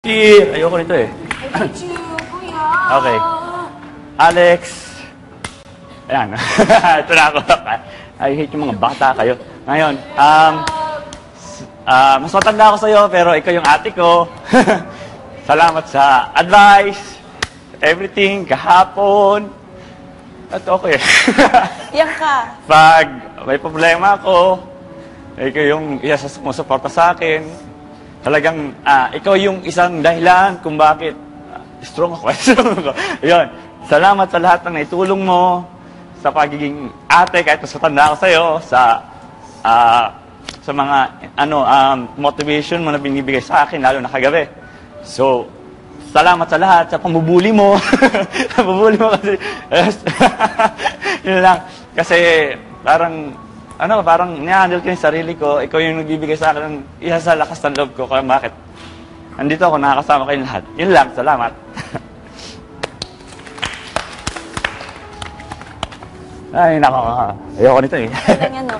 Cheer! Ayoko nito eh. Kuya! Okay. Alex. Ayan. Ito na ako. I hate yung mga bata kayo. Ngayon, mas matanda ako sa'yo, pero ikaw yung ate ko. Salamat sa advice, everything, kahapon. At okay. Yan ka. Pag may problema ako, ikaw yung isa sa sumusuporta sa akin. Talagang, ikaw yung isang dahilan kung bakit strong ako. Ayun. Salamat sa lahat ng naitulong mo, sa pagiging ate, kahit mas matanda ako sa'yo, sa mga motivation mo na binibigay sa akin, lalo na kagabi. So, salamat sa lahat, sa pambubuli mo. Pambubuli mo kasi, yun lang. Kasi, parang ni-handle ko yung sarili ko, ikaw yung nagbibigay sa akin ng isa sa lakas ng loob ko, kaya bakit? Andito ako, nakakasama kayong lahat. Yun lang, salamat. Ay, nako. Ayoko nito eh. Kailan yan, no?